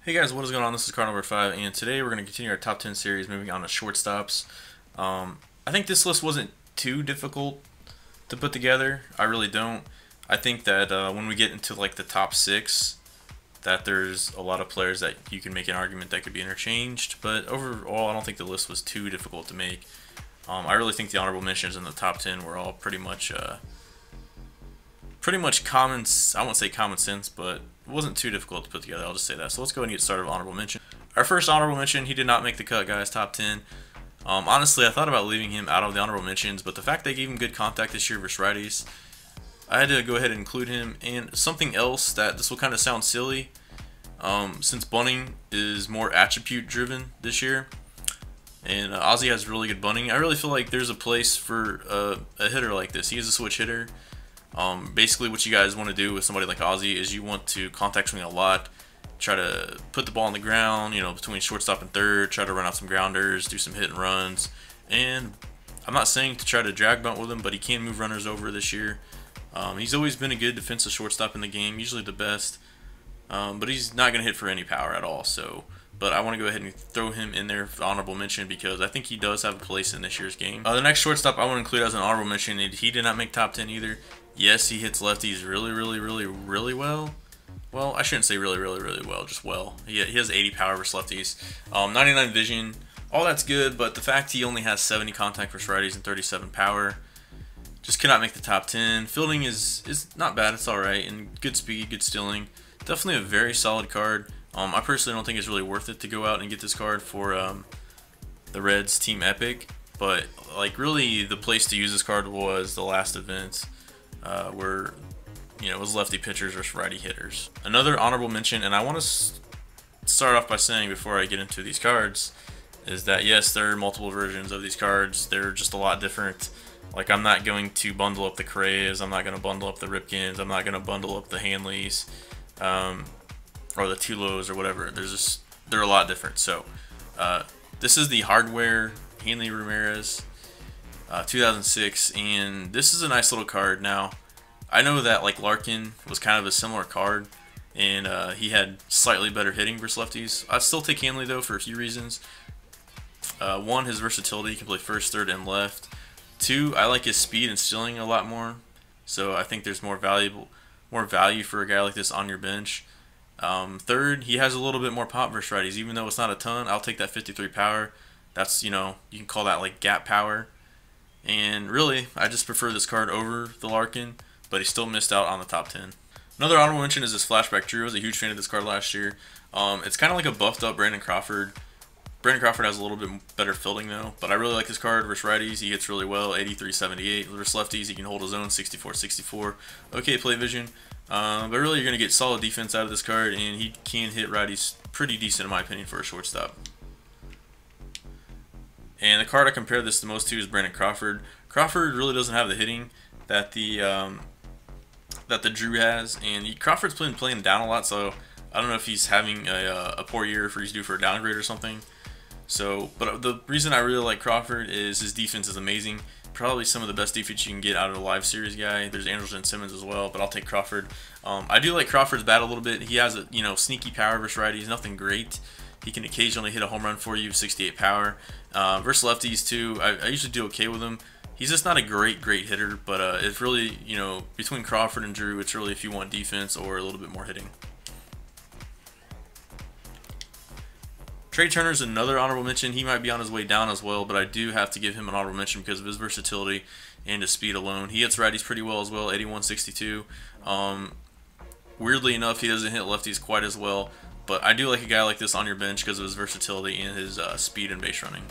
Hey guys, what is going on? This is card number 5, and today we're going to continue our top 10 series, moving on to shortstops. I think this list wasn't too difficult to put together. I really don't. I think that when we get into like the top 6, that there's a lot of players that you can make an argument that could be interchanged. But overall, I don't think the list was too difficult to make. I really think the honorable mentions in the top 10 were all pretty much common. I won't say common sense, but it wasn't too difficult to put together. I'll just say that. So let's go ahead and get started with honorable mention. Our first honorable mention, he did not make the cut, guys. Top 10. Honestly, I thought about leaving him out of the honorable mentions, but the fact they gave him good contact this year versus righties, I had to go ahead and include him. And something else that this will kind of sound silly, since bunting is more attribute driven this year, and Ozzy has really good bunting, I really feel like there's a place for a hitter like this. He is a switch hitter. Basically, what you guys want to do with somebody like Ozzy is you want to contact swing a lot, try to put the ball on the ground, between shortstop and third, try to run out some grounders, do some hit and runs. And I'm not saying to try to drag bunt with him, but he can move runners over this year. He's always been a good defensive shortstop in the game, usually the best, but he's not going to hit for any power at all. But I want to go ahead and throw him in there for honorable mention because I think he does have a place in this year's game. The next shortstop I want to include as an honorable mention, he did not make top 10 either. Yes, he hits lefties really well. Well, I shouldn't say really well, just well. He has 80 power versus lefties, 99 vision. All that's good, but the fact he only has 70 contact versus righties and 37 power just cannot make the top 10. Fielding is not bad, it's alright, and good speed, good stealing. Definitely a very solid card. I personally don't think it's really worth it to go out and get this card for the Reds Team Epic, but like really the place to use this card was the last event. Where it was lefty pitchers versus righty hitters. Another honorable mention, and I want to start off by saying before I get into these cards, is that yes, there are multiple versions of these cards. They're just a lot different. Like, I'm not going to bundle up the Correas, I'm not going to bundle up the Ripkins, I'm not going to bundle up the Hanleys, or the Tulos or whatever. They're a lot different. So this is the hardware Hanley Ramirez. 2006, and this is a nice little card. Now, I know that like Larkin was kind of a similar card, and he had slightly better hitting versus lefties. I'd still take Hanley though for a few reasons. One, his versatility, he can play first, third, and left. Two, I like his speed and stealing a lot more, so I think there's more value for a guy like this on your bench. Third, he has a little bit more pop versus righties, even though it's not a ton. I'll take that 53 power. That's you can call that like gap power. And really, I just prefer this card over the Larkin, but he still missed out on the top 10. Another honorable mention is this Flashback Drew. I was a huge fan of this card last year. It's kind of like a buffed up Brandon Crawford. Brandon Crawford has a little bit better fielding though, but I really like this card versus righties. He hits really well, 83-78. Versus lefties, he can hold his own, 64-64. Okay play vision, but really you're going to get solid defense out of this card, and he can hit righties pretty decent in my opinion for a shortstop. And the card I compare this the most to is Brandon Crawford. Crawford really doesn't have the hitting that the Drew has, and Crawford's been playing down a lot, so I don't know if he's having a poor year, if he's due for a downgrade or something. But the reason I really like Crawford is his defense is amazing. Probably some of the best defense you can get out of a live series guy. There's Andrelton Simmons as well, but I'll take Crawford. I do like Crawford's bat a little bit. He has a sneaky power versus righties, nothing great. He can occasionally hit a home run for you, 68 power. Versus lefties too, I usually do okay with him. He's just not a great hitter, but it's really, between Crawford and Drew, it's really if you want defense or a little bit more hitting. Trey Turner's another honorable mention. He might be on his way down as well, but I do have to give him an honorable mention because of his versatility and his speed alone. He hits righties pretty well as well, 81-62. Weirdly enough, he doesn't hit lefties quite as well, but I do like a guy like this on your bench because of his versatility and his speed and base running.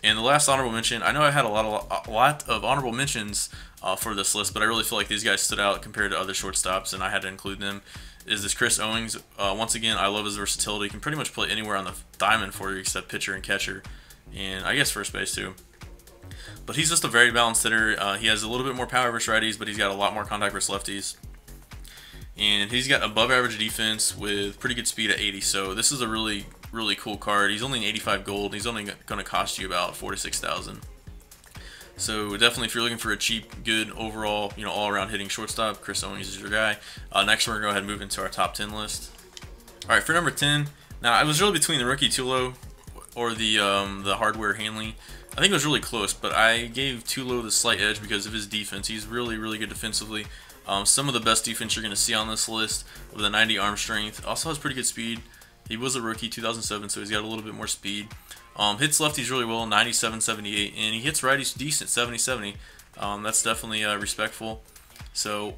And the last honorable mention, I know I had a lot of honorable mentions for this list, but I really feel like these guys stood out compared to other shortstops, and I had to include them, is this Chris Owings. Once again, I love his versatility. He can pretty much play anywhere on the diamond for you except pitcher and catcher, and I guess first base too. But he's just a very balanced hitter. He has a little bit more power versus righties, but he's got a lot more contact versus lefties. And he's got above average defense with pretty good speed at 80, so this is a really cool card. He's only an 85 gold. He's only going to cost you about 46,000. So definitely, if you're looking for a cheap, good overall, all-around hitting shortstop, Chris Owings is your guy. Next, we're going to go ahead and move into our top 10 list. All right, for number 10. Now I was really between the rookie Tulo or the hardware Hanley. I think it was really close, but I gave Tulo the slight edge because of his defense. He's really, really good defensively. Some of the best defense you're going to see on this list with a 90 arm strength. Also has pretty good speed. He was a rookie, 2007, so he's got a little bit more speed. Hits lefties really well, 97, 78, and he hits righties decent, 70, 70. That's definitely respectful. So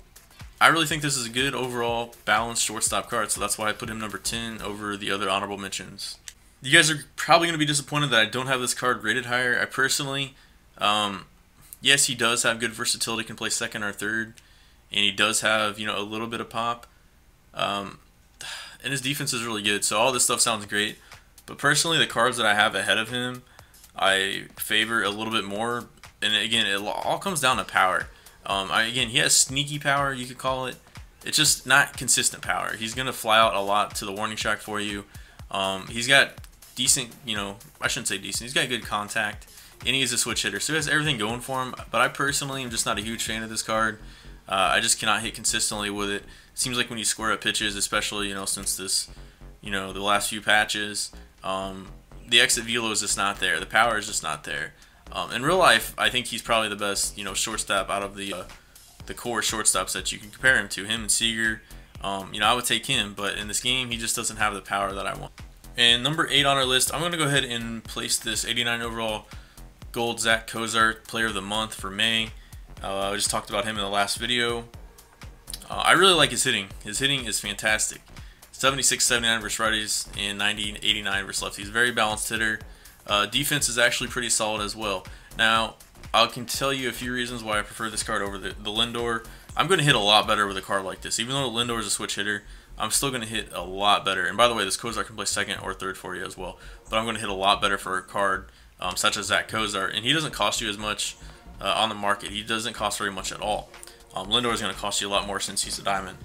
I really think this is a good overall balanced shortstop card, so that's why I put him number 10 over the other honorable mentions. You guys are probably going to be disappointed that I don't have this card rated higher. I personally, yes, he does have good versatility, can play second or third, and he does have, you know, a little bit of pop. And his defense is really good, so all this stuff sounds great. But personally, the cards that I have ahead of him, I favor a little bit more. And again, it all comes down to power. Again, he has sneaky power, you could call it. It's just not consistent power. He's going to fly out a lot to the warning track for you. He's got decent, you know, I shouldn't say decent. He's got good contact, and he is a switch hitter, so he has everything going for him. But I personally am just not a huge fan of this card. I just cannot hit consistently with it. Seems like when you square up pitches, especially, you know, since this, you know, the last few patches, the exit velo is just not there. The power is just not there. In real life, I think he's probably the best, you know, shortstop out of the core shortstops that you can compare him to. Him and Seager, you know, I would take him, but in this game, he just doesn't have the power that I want. And number 8 on our list, I'm going to go ahead and place this 89 overall gold Zach Cozart Player of the Month for May. I just talked about him in the last video. I really like his hitting. His hitting is fantastic. 76, 79 versus righties and 90, 89 versus lefties. Very balanced hitter. Defense is actually pretty solid as well. Now, I can tell you a few reasons why I prefer this card over the Lindor. I'm going to hit a lot better with a card like this. Even though Lindor is a switch hitter, I'm still going to hit a lot better. And by the way, this Cozart can play second or third for you as well. But I'm going to hit a lot better for a card such as Zach Cozart. And he doesn't cost you as much on the market. He doesn't cost very much at all. Lindor is going to cost you a lot more since he's a diamond.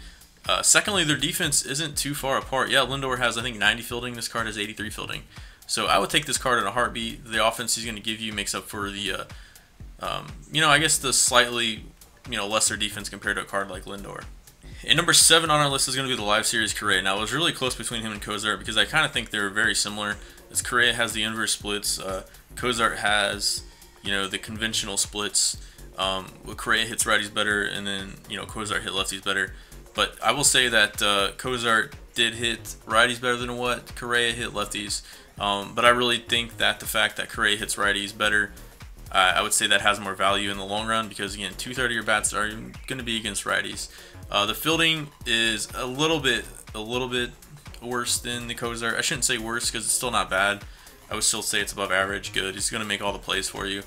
Secondly, their defense isn't too far apart. Yeah, Lindor has, I think, 90 fielding. This card has 83 fielding. So I would take this card in a heartbeat. The offense he's going to give you makes up for the, you know, I guess the slightly, you know, lesser defense compared to a card like Lindor. And number 7 on our list is going to be the Live Series Correa. Now, it was really close between him and Cozart because I kind of think they're very similar. As Correa has the inverse splits, Cozart has, you know, the conventional splits. Correa hits righties better, and then, you know, Cozart hit lefties better. But I will say that Cozart did hit righties better than what Correa hit lefties. But I really think that the fact that Correa hits righties better, I would say that has more value in the long run because, again, 2/3 of your bats are going to be against righties. The fielding is a little bit worse than the Cozart. I shouldn't say worse because it's still not bad. I would still say it's above average good. He's going to make all the plays for you.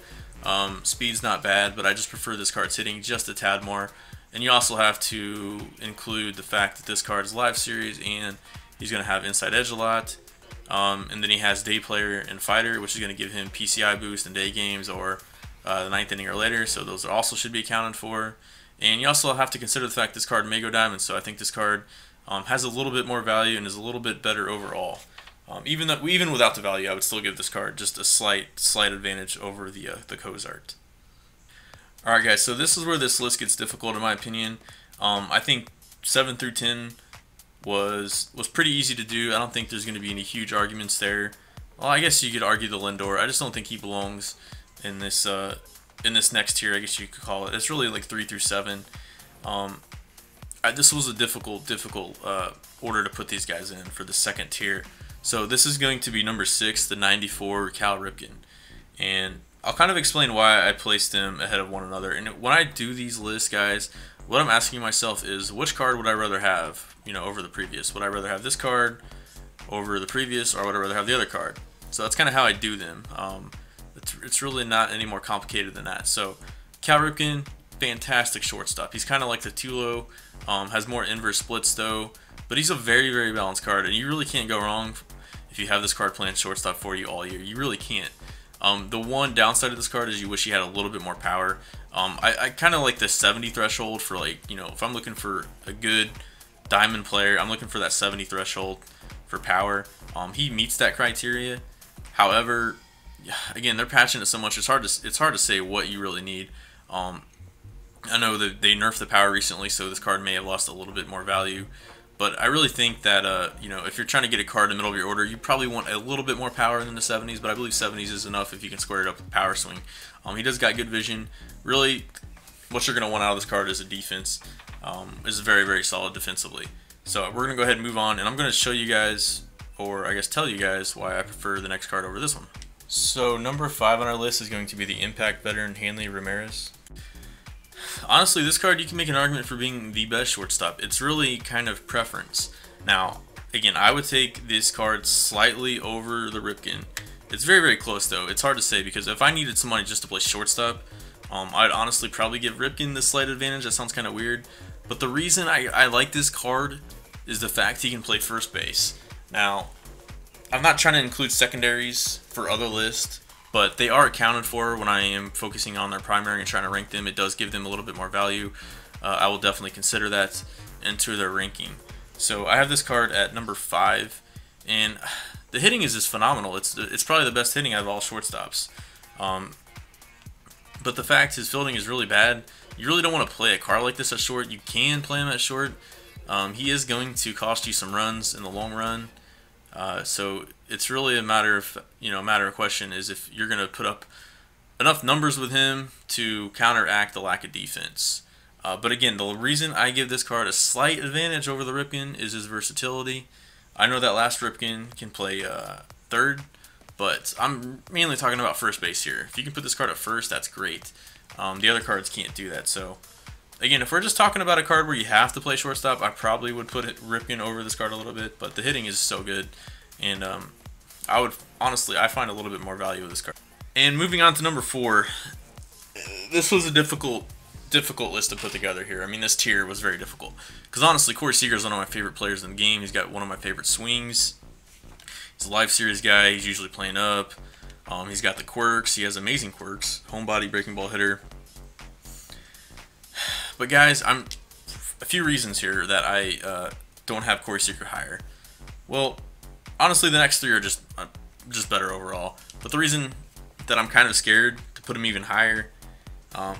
Speed's not bad, but I just prefer this card's hitting just a tad more. And you also have to include the fact that this card is Live Series and he's going to have inside edge a lot. And then he has Day Player and Fighter, which is going to give him PCI boost in day games or the 9th inning or later. So those also should be accounted for. And you also have to consider the fact this card may go diamond. So I think this card has a little bit more value and is a little bit better overall. Even without the value, I would still give this card just a slight advantage over the Cozart. All right, guys. So this is where this list gets difficult, in my opinion. I think 7 through 10 was pretty easy to do. I don't think there's going to be any huge arguments there. Well, I guess you could argue the Lindor. I just don't think he belongs in this next tier, I guess you could call it. It's really like 3 through 7. This was a difficult order to put these guys in for the second tier. So this is going to be number 6, the 94 Cal Ripken. And I'll kind of explain why I placed them ahead of one another. And when I do these lists, guys, what I'm asking myself is, which card would I rather have, you know, over the previous? Would I rather have this card over the previous, or would I rather have the other card? So that's kind of how I do them. It's really not any more complicated than that. So Cal Ripken, fantastic shortstop. He's kind of like the Tulo, has more inverse splits though, but he's a very, very balanced card, and you really can't go wrong if you have this card playing shortstop for you all year. You really can't. The one downside of this card is you wish he had a little bit more power. I kind of like the 70 threshold for, like, you know, if I'm looking for a good diamond player, I'm looking for that 70 threshold for power. He meets that criteria. However, again, they're patching it so much, it's hard to say what you really need. I know that they nerfed the power recently, so this card may have lost a little bit more value. But I really think that you know, if you're trying to get a card in the middle of your order, you probably want a little bit more power than the 70s. But I believe 70s is enough if you can square it up with power swing. He does got good vision. Really, what you're going to want out of this card is a defense. Is very, very solid defensively. So we're going to go ahead and move on, and I'm going to show you guys, or I guess tell you guys, why I prefer the next card over this one. So number 5 on our list is going to be the Impact veteran Hanley Ramirez. Honestly, this card, you can make an argument for being the best shortstop. It's really kind of preference. Now, again, I would take this card slightly over the Ripken. It's very, very close, though. It's hard to say, because if I needed somebody just to play shortstop, I'd honestly probably give Ripken the slight advantage. That sounds kind of weird. But the reason I like this card is the fact he can play first base. Now, I'm not trying to include secondaries for other lists, but they are accounted for when I am focusing on their primary and trying to rank them. It does give them a little bit more value. I will definitely consider that into their ranking. So I have this card at number 5, and the hitting is just phenomenal. It's probably the best hitting out of all shortstops. But the fact his fielding is really bad, you really don't want to play a card like this at short. You can play him at short. He is going to cost you some runs in the long run. So it's really a matter of, question is if you're going to put up enough numbers with him to counteract the lack of defense. But again, the reason I give this card a slight advantage over the Ripken is his versatility. I know that last Ripken can play third, but I'm mainly talking about first base here. If you can put this card at first, that's great. The other cards can't do that. So again, if we're just talking about a card where you have to play shortstop, I probably would put Ripken over this card a little bit, but the hitting is so good, and I find a little bit more value with this card. And moving on to number 4, this was a difficult list to put together here. I mean, this tier was very difficult, because honestly, Corey Seager is one of my favorite players in the game. He's got one of my favorite swings. He's a live series guy. He's usually playing up. He's got the quirks. He has amazing quirks. Homebody, breaking ball hitter. But guys, a few reasons here that I don't have Corey Seager higher. Well, honestly, the next 3 are just better overall. But the reason that I'm kind of scared to put him even higher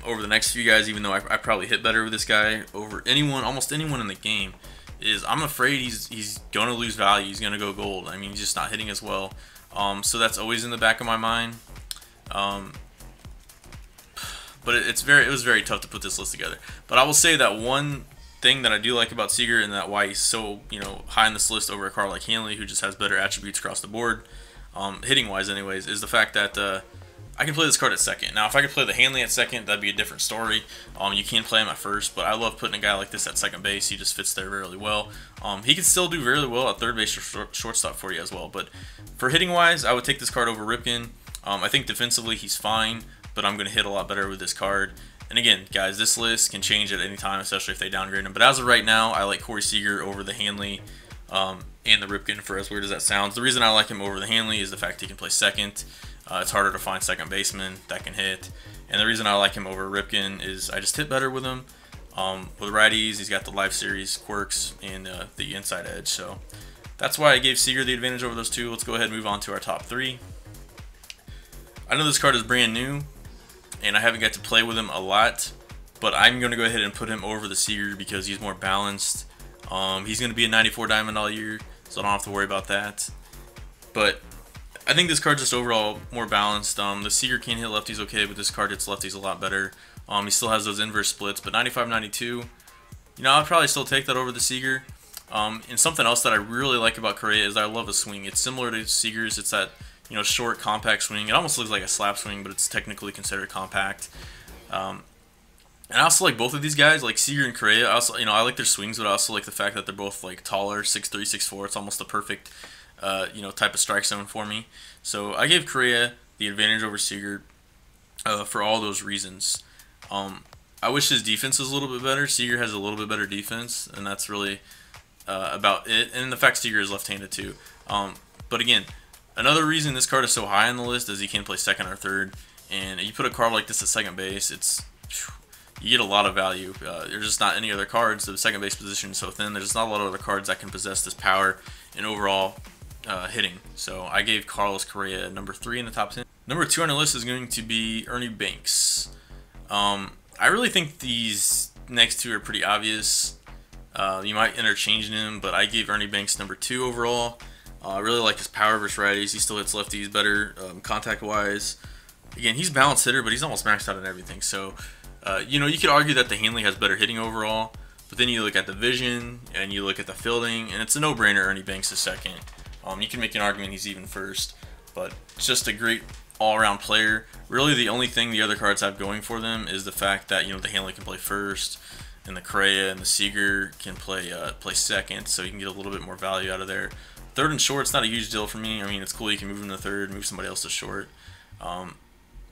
over the next few guys, even though I probably hit better with this guy over almost anyone in the game, is I'm afraid he's going to lose value. He's going to go gold. I mean, he's just not hitting as well. So that's always in the back of my mind. But it was very tough to put this list together. But I will say that one thing that I do like about Seager, and that why he's so high on this list over a card like Hanley, who just has better attributes across the board, hitting wise anyways, is the fact that I can play this card at second. Now, if I could play the Hanley at second, that'd be a different story. You can play him at first, but I love putting a guy like this at second base. He just fits there really well. He can still do very well at third base or shortstop for you as well. But for hitting wise, I would take this card over Ripken. I think defensively he's fine, but I'm going to hit a lot better with this card. And again, guys, this list can change at any time, especially if they downgrade him. But as of right now, I like Corey Seager over the Hanley and the Ripken, for as weird as that sounds. The reason I like him over the Hanley is the fact he can play second. It's harder to find second baseman that can hit. And the reason I like him over Ripken is I just hit better with him. With righties, he's got the live series quirks and the inside edge. So that's why I gave Seager the advantage over those two. Let's go ahead and move on to our top 3. I know this card is brand new, and I haven't got to play with him a lot, but I'm going to go ahead and put him over the Seager because he's more balanced. He's going to be a 94 diamond all year, so I don't have to worry about that. But I think this card's just overall more balanced. The Seager can hit lefties okay, but this card hits lefties a lot better. He still has those inverse splits, but 95-92, I'd probably still take that over the Seager. And something else that I really like about Correa is I love his swing. It's similar to Seager's. It's that short, compact swing. It almost looks like a slap swing, but it's technically considered compact. And I also like both of these guys, like Seager and Correa. I also, I like their swings, but I also like the fact that they're both like taller, 6'3", 6'4". It's almost the perfect, type of strike zone for me. So I gave Correa the advantage over Seager for all those reasons. I wish his defense was a little bit better. Seager has a little bit better defense, and that's really about it. And the fact Seager is left-handed too. But again, another reason this card is so high on the list is he can play second or third. And you put a card like this at second base, you get a lot of value. There's just not any other cards. The second base position is so thin. There's not a lot of other cards that can possess this power and overall hitting. So I gave Carlos Correa number 3 in the top 10. Number 2 on the list is going to be Ernie Banks. I really think these next 2 are pretty obvious. You might interchange him, but I gave Ernie Banks number 2 overall. I really like his power versus righties. He still hits lefties better contact-wise. Again, he's a balanced hitter, but he's almost maxed out in everything. So, you know, you could argue that the Hanley has better hitting overall, but then you look at the vision and you look at the fielding, and it's a no-brainer Ernie Banks is second. You can make an argument he's even first, but just a great all-around player. Really, the only thing the other cards have going for them is the fact that, you know, the Hanley can play first, and the Correa and the Seager can play second, so you can get a little bit more value out of there. Third and short's not a huge deal for me. I mean, it's cool you can move him to third, move somebody else to short.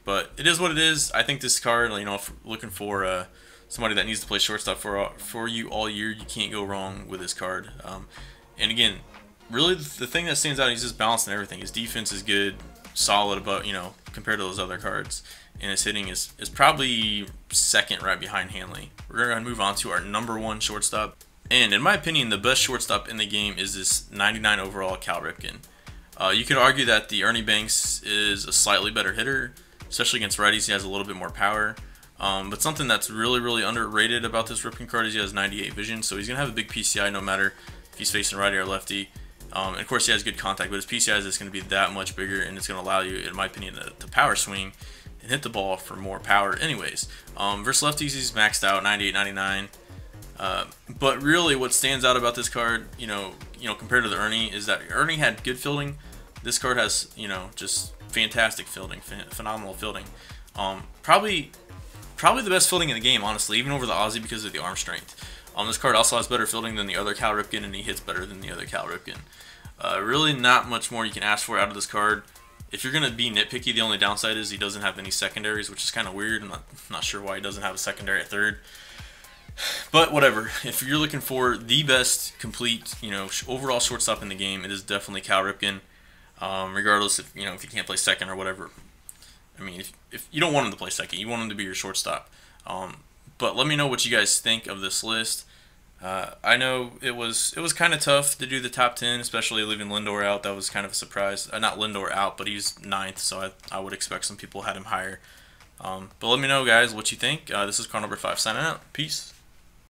But it is what it is. I think this card, you know, if looking for somebody that needs to play shortstop for you all year, you can't go wrong with this card. And again, really the thing that stands out, he's just balanced in everything. His defense is good, solid, about, you know, compared to those other cards. And his hitting is probably second right behind Hanley. We're going to move on to our number 1 shortstop. And in my opinion, the best shortstop in the game is this 99 overall Cal Ripken. You could argue that the Ernie Banks is a slightly better hitter, especially against righties. He has a little bit more power. But something that's really underrated about this Ripken card is he has 98 vision, so he's going to have a big PCI no matter if he's facing righty or lefty. And of course, he has good contact, but his PCI is just going to be that much bigger, and it's going to allow you, in my opinion, to power swing and hit the ball for more power anyways. Versus lefties, he's maxed out, 98, 99. But really, what stands out about this card, you know, compared to the Ernie, is that Ernie had good fielding. This card has, you know, just fantastic fielding, phenomenal fielding. Probably the best fielding in the game, honestly, even over the Aussie because of the arm strength. This card also has better fielding than the other Cal Ripken, and he hits better than the other Cal Ripken. Really not much more you can ask for out of this card. If you're going to be nitpicky, the only downside is he doesn't have any secondaries, which is kind of weird. I'm not sure why he doesn't have a secondary at third. But whatever. If you're looking for the best complete, you know, overall shortstop in the game, it is definitely Cal Ripken. Regardless if, you know, if he can't play second or whatever. I mean, if you don't want him to play second, you want him to be your shortstop. But let me know what you guys think of this list. I know it was kind of tough to do the top 10, especially leaving Lindor out. That was kind of a surprise. Not Lindor out, but he's 9th, so I would expect some people had him higher. But let me know, guys, what you think. This is card number 5 signing out. Peace.